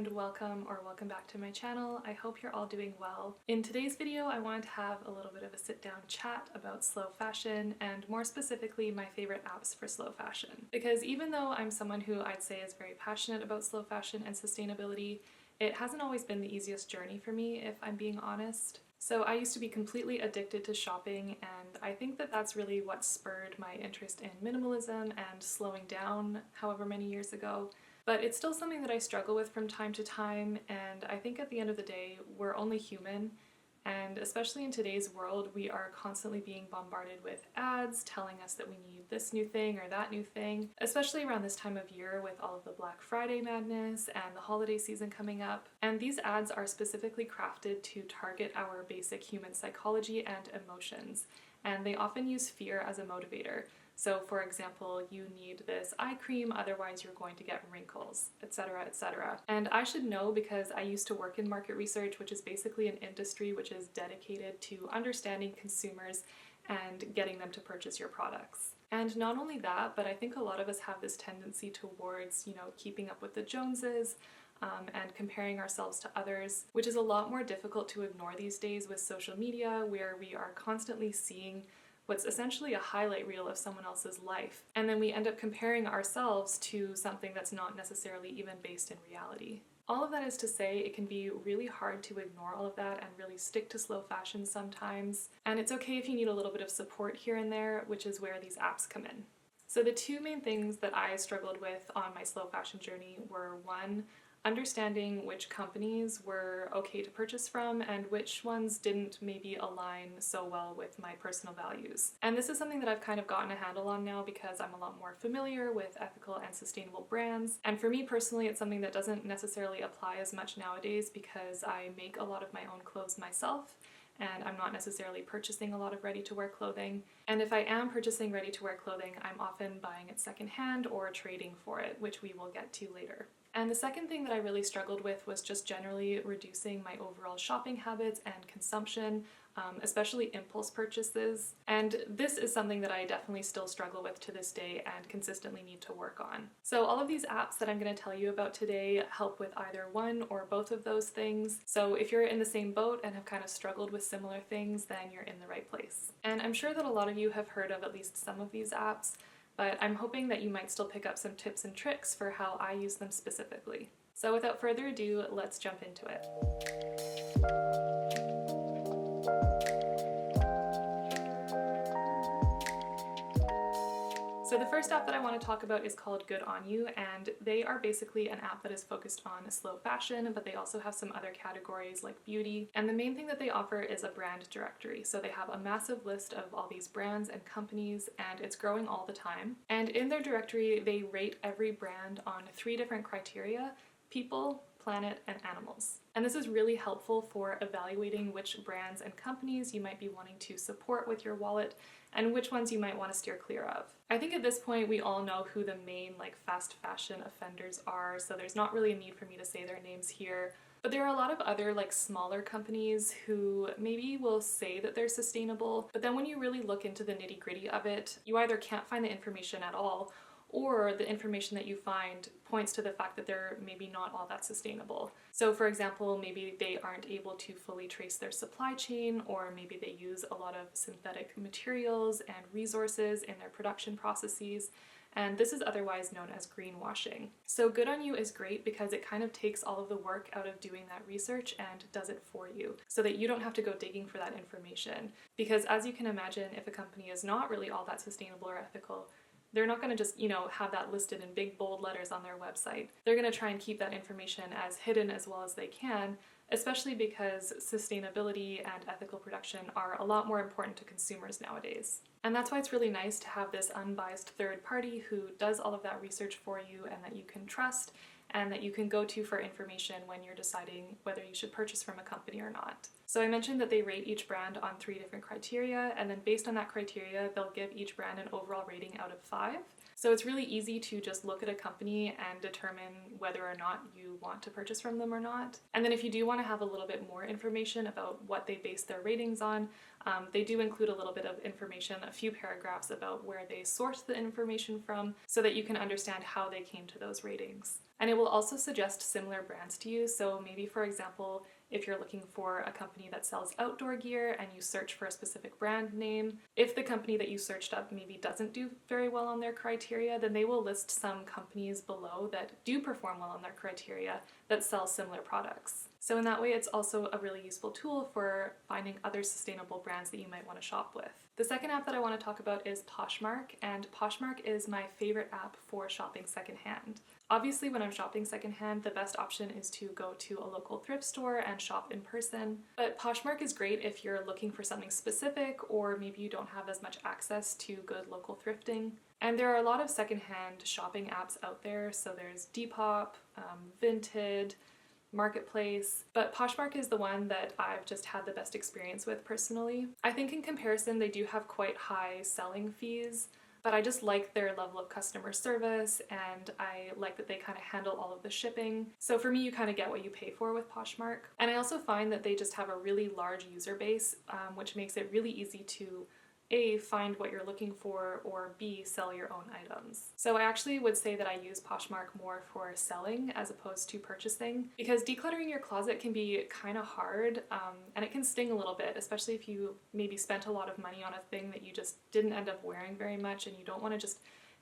and welcome back to my channel. I hope you're all doing well. In today's video, I wanted to have a little bit of a sit-down chat about slow fashion and more specifically my favorite apps for slow fashion. Because even though I'm someone who I'd say is very passionate about slow fashion and sustainability, it hasn't always been the easiest journey for me, if I'm being honest. So I used to be completely addicted to shopping, and I think that that's really what spurred my interest in minimalism and slowing down however many years ago. But it's still something that I struggle with from time to time, and I think at the end of the day, we're only human, and especially in today's world, we are constantly being bombarded with ads telling us that we need this new thing or that new thing, especially around this time of year with all of the Black Friday madness and the holiday season coming up. And these ads are specifically crafted to target our basic human psychology and emotions, and they often use fear as a motivator. So for example, you need this eye cream, otherwise you're going to get wrinkles, etc., etc. And I should know because I used to work in market research, which is basically an industry which is dedicated to understanding consumers and getting them to purchase your products. And not only that, but I think a lot of us have this tendency towards, keeping up with the Joneses, and comparing ourselves to others, which is a lot more difficult to ignore these days with social media, where we are constantly seeing what's essentially a highlight reel of someone else's life. And then we end up comparing ourselves to something that's not necessarily even based in reality. All of that is to say, it can be really hard to ignore all of that and really stick to slow fashion sometimes. And it's okay if you need a little bit of support here and there, which is where these apps come in. So the two main things that I struggled with on my slow fashion journey were, one, understanding which companies were okay to purchase from and which ones didn't maybe align so well with my personal values. And this is something that I've kind of gotten a handle on now because I'm a lot more familiar with ethical and sustainable brands. And for me personally, it's something that doesn't necessarily apply as much nowadays because I make a lot of my own clothes myself, and I'm not necessarily purchasing a lot of ready-to-wear clothing. And if I am purchasing ready-to-wear clothing, I'm often buying it secondhand or trading for it, which we will get to later. And the second thing that I really struggled with was just generally reducing my overall shopping habits and consumption, especially impulse purchases. And this is something that I definitely still struggle with to this day and consistently need to work on. So all of these apps that I'm going to tell you about today help with either one or both of those things. So if you're in the same boat and have kind of struggled with similar things, then you're in the right place. And I'm sure that a lot of you have heard of at least some of these apps, but I'm hoping that you might still pick up some tips and tricks for how I use them specifically. So without further ado, let's jump into it. So the first app that I want to talk about is called Good On You, and they are basically an app that is focused on slow fashion, but they also have some other categories like beauty. And the main thing that they offer is a brand directory. So they have a massive list of all these brands and companies, and it's growing all the time. And in their directory, they rate every brand on 3 different criteria: people, planet, and animals. And this is really helpful for evaluating which brands and companies you might be wanting to support with your wallet and which ones you might want to steer clear of. I think at this point we all know who the main fast fashion offenders are, so there's not really a need for me to say their names here. But there are a lot of other smaller companies who maybe will say that they're sustainable, but then when you really look into the nitty-gritty of it, you either can't find the information at all, or the information that you find points to the fact that they're maybe not all that sustainable. So for example, maybe they aren't able to fully trace their supply chain, or maybe they use a lot of synthetic materials and resources in their production processes, and this is otherwise known as greenwashing. So Good On You is great because it kind of takes all of the work out of doing that research and does it for you, so that you don't have to go digging for that information. Because as you can imagine, if a company is not really all that sustainable or ethical, they're not going to just, have that listed in big bold letters on their website. They're going to try and keep that information as hidden as well as they can, especially because sustainability and ethical production are a lot more important to consumers nowadays. And that's why it's really nice to have this unbiased third party who does all of that research for you and that you can trust and that you can go to for information when you're deciding whether you should purchase from a company or not. So I mentioned that they rate each brand on 3 different criteria, and then based on that criteria, they'll give each brand an overall rating out of 5. So it's really easy to just look at a company and determine whether or not you want to purchase from them or not. And then if you do want to have a little bit more information about what they base their ratings on, they do include a little bit of information, a few paragraphs about where they source the information from, so that you can understand how they came to those ratings. And it will also suggest similar brands to you. So maybe, for example, if you're looking for a company that sells outdoor gear and you search for a specific brand name, if the company that you searched up maybe doesn't do very well on their criteria, then they will list some companies below that do perform well on their criteria that sell similar products. So in that way, it's also a really useful tool for finding other sustainable brands that you might want to shop with. The second app that I want to talk about is Poshmark, and Poshmark is my favorite app for shopping secondhand. Obviously, when I'm shopping secondhand, the best option is to go to a local thrift store and shop in person. But Poshmark is great if you're looking for something specific, or maybe you don't have as much access to good local thrifting. And there are a lot of secondhand shopping apps out there. So there's Depop, Vinted, Marketplace, but Poshmark is the one that I've just had the best experience with personally. I think in comparison, they do have quite high selling fees, but I just like their level of customer service, and I like that they kind of handle all of the shipping. So for me, you kind of get what you pay for with Poshmark. And I also find that they just have a really large user base, which makes it really easy to A, find what you're looking for, or B, sell your own items. So I actually would say that I use Poshmark more for selling as opposed to purchasing, because decluttering your closet can be kind of hard, and it can sting a little bit, especially if you maybe spent a lot of money on a thing that you just didn't end up wearing very much and you don't want to just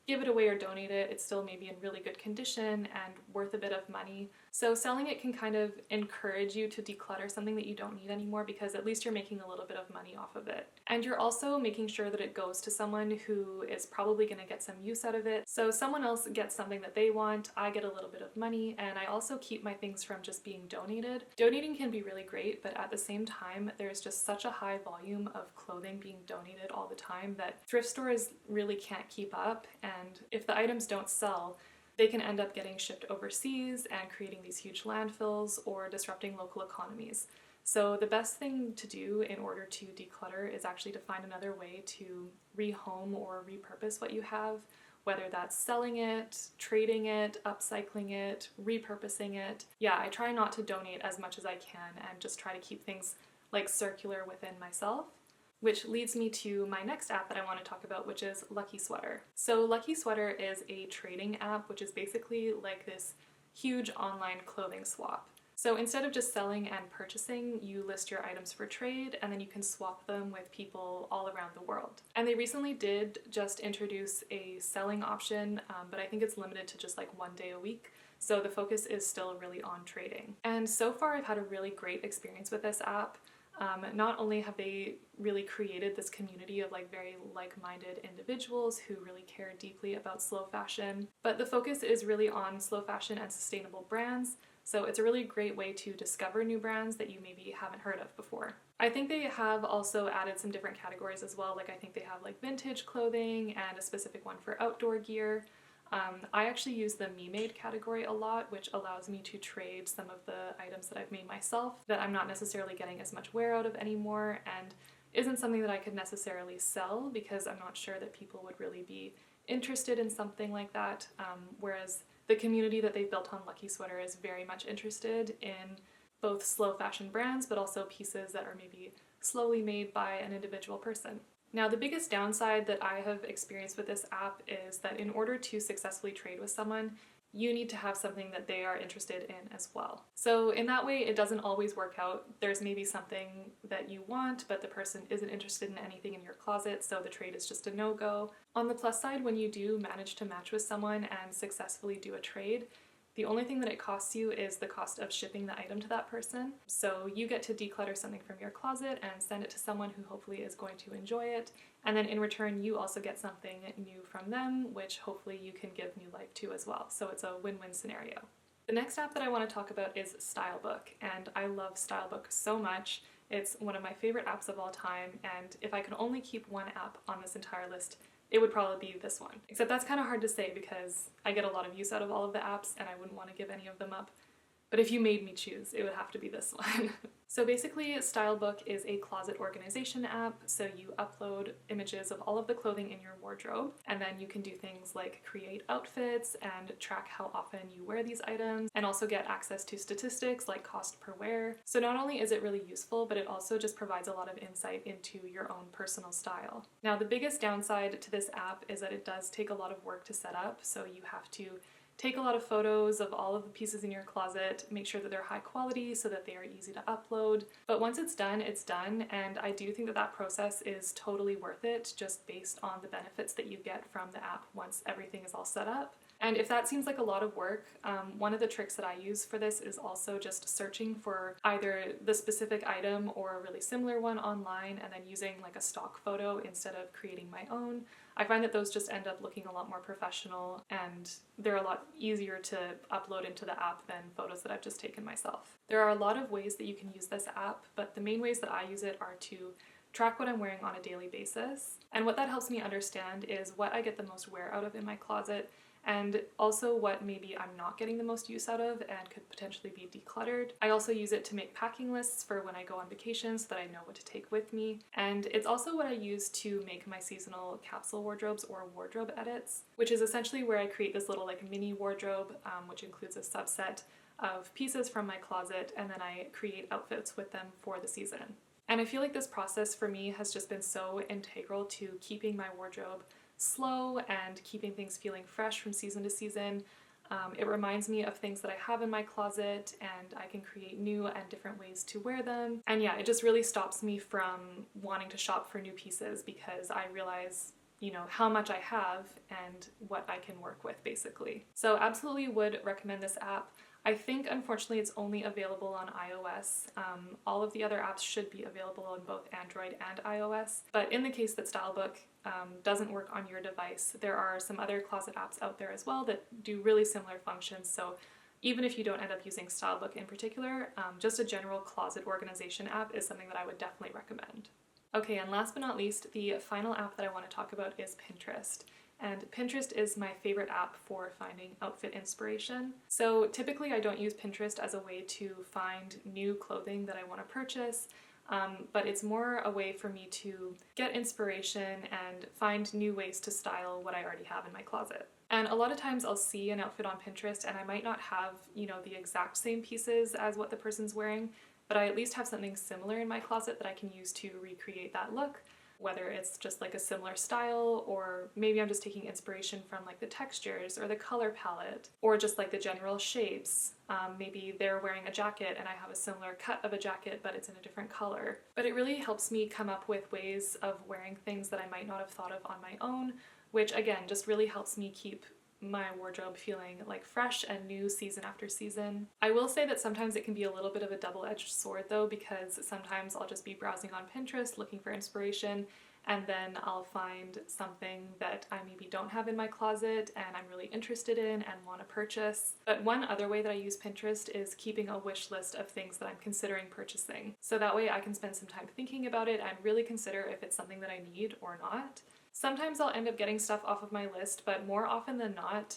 give it away or donate it. It's still maybe in really good condition and worth a bit of money. So selling it can kind of encourage you to declutter something that you don't need anymore, because at least you're making a little bit of money off of it. And you're also making sure that it goes to someone who is probably going to get some use out of it. So someone else gets something that they want, I get a little bit of money, and I also keep my things from just being donated. Donating can be really great, but at the same time, there's just such a high volume of clothing being donated all the time that thrift stores really can't keep up. And if the items don't sell, they can end up getting shipped overseas and creating these huge landfills or disrupting local economies. So the best thing to do in order to declutter is actually to find another way to rehome or repurpose what you have, whether that's selling it, trading it, upcycling it, repurposing it. Yeah, I try not to donate as much as I can and just try to keep things like circular within myself. Which leads me to my next app that I want to talk about, which is Lucky Sweater. So Lucky Sweater is a trading app, which is basically like this huge online clothing swap. So instead of just selling and purchasing, you list your items for trade, and then you can swap them with people all around the world. And they recently did just introduce a selling option, but I think it's limited to just like 1 day a week. So the focus is still really on trading. And so far I've had a really great experience with this app. Not only have they really created this community of like very like-minded individuals who really care deeply about slow fashion, but the focus is really on slow fashion and sustainable brands. So it's a really great way to discover new brands that you maybe haven't heard of before. I think they have also added some different categories as well. Like I think they have like vintage clothing and a specific one for outdoor gear. I actually use the me-made category a lot, which allows me to trade some of the items that I've made myself that I'm not necessarily getting as much wear out of anymore, and isn't something that I could necessarily sell because I'm not sure that people would really be interested in something like that, whereas the community that they've built on Lucky Sweater is very much interested in both slow fashion brands, but also pieces that are maybe slowly made by an individual person. Now, the biggest downside that I have experienced with this app is that in order to successfully trade with someone, you need to have something that they are interested in as well. So in that way, it doesn't always work out. There's maybe something that you want, but the person isn't interested in anything in your closet, so the trade is just a no-go. On the plus side, when you do manage to match with someone and successfully do a trade, the only thing that it costs you is the cost of shipping the item to that person. So you get to declutter something from your closet and send it to someone who hopefully is going to enjoy it. And then in return, you also get something new from them, which hopefully you can give new life to as well. So it's a win-win scenario. The next app that I want to talk about is Stylebook, and I love Stylebook so much. It's one of my favorite apps of all time, and if I could only keep one app on this entire list, it would probably be this one. Except that's kind of hard to say because I get a lot of use out of all of the apps and I wouldn't want to give any of them up. But if you made me choose, it would have to be this one. So basically, Stylebook is a closet organization app. So you upload images of all of the clothing in your wardrobe, and then you can do things like create outfits and track how often you wear these items, and also get access to statistics like cost per wear. So not only is it really useful, but it also just provides a lot of insight into your own personal style. Now, the biggest downside to this app is that it does take a lot of work to set up. So you have to take a lot of photos of all of the pieces in your closet, make sure that they're high quality so that they are easy to upload. But once it's done, and I do think that that process is totally worth it just based on the benefits that you get from the app once everything is all set up. And if that seems like a lot of work, one of the tricks that I use for this is also just searching for either the specific item or a really similar one online and then using like a stock photo instead of creating my own. I find that those just end up looking a lot more professional and they're a lot easier to upload into the app than photos that I've just taken myself. There are a lot of ways that you can use this app, but the main ways that I use it are to track what I'm wearing on a daily basis. And what that helps me understand is what I get the most wear out of in my closet, and also what maybe I'm not getting the most use out of and could potentially be decluttered. I also use it to make packing lists for when I go on vacation so that I know what to take with me. And it's also what I use to make my seasonal capsule wardrobes or wardrobe edits, which is essentially where I create this little like mini wardrobe, which includes a subset of pieces from my closet, and then I create outfits with them for the season. And I feel like this process for me has just been so integral to keeping my wardrobe slow and keeping things feeling fresh from season to season. It reminds me of things that I have in my closet and I can create new and different ways to wear them. And yeah, it just really stops me from wanting to shop for new pieces because I realize, you know, how much I have and what I can work with basically. So absolutely would recommend this app. I think unfortunately it's only available on iOS. All of the other apps should be available on both Android and iOS, but in the case that Stylebook doesn't work on your device, there are some other closet apps out there as well that do really similar functions. So even if you don't end up using Stylebook in particular, just a general closet organization app is something that I would definitely recommend. Okay, and last but not least, the final app that I want to talk about is Pinterest. And Pinterest is my favorite app for finding outfit inspiration. So typically I don't use Pinterest as a way to find new clothing that I want to purchase, but it's more a way for me to get inspiration and find new ways to style what I already have in my closet. And a lot of times I'll see an outfit on Pinterest and I might not have, you know, the exact same pieces as what the person's wearing, but I at least have something similar in my closet that I can use to recreate that look. Whether it's just like a similar style, or maybe I'm just taking inspiration from like the textures or the color palette, or just like the general shapes. Maybe they're wearing a jacket and I have a similar cut of a jacket but it's in a different color. But it really helps me come up with ways of wearing things that I might not have thought of on my own, which again just really helps me keep my wardrobe feeling like fresh and new season after season. I will say that sometimes it can be a little bit of a double-edged sword though, because sometimes I'll just be browsing on Pinterest looking for inspiration and then I'll find something that I maybe don't have in my closet and I'm really interested in and want to purchase. But one other way that I use Pinterest is keeping a wish list of things that I'm considering purchasing. So that way I can spend some time thinking about it and really consider if it's something that I need or not. Sometimes I'll end up getting stuff off of my list, but more often than not,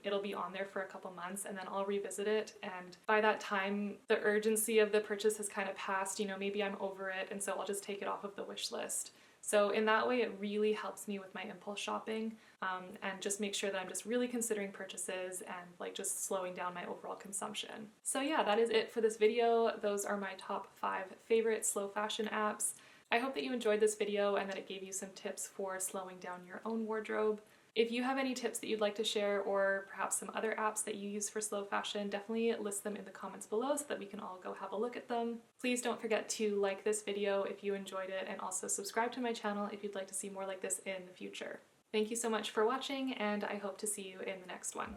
it'll be on there for a couple months and then I'll revisit it, and by that time the urgency of the purchase has kind of passed, you know, maybe I'm over it, and so I'll just take it off of the wish list. So in that way it really helps me with my impulse shopping and just make sure that I'm just really considering purchases and like just slowing down my overall consumption. So yeah, that is it for this video. Those are my top 5 favorite slow fashion apps. I hope that you enjoyed this video and that it gave you some tips for slowing down your own wardrobe. If you have any tips that you'd like to share, or perhaps some other apps that you use for slow fashion, definitely list them in the comments below so that we can all go have a look at them. Please don't forget to like this video if you enjoyed it, and also subscribe to my channel if you'd like to see more like this in the future. Thank you so much for watching, and I hope to see you in the next one.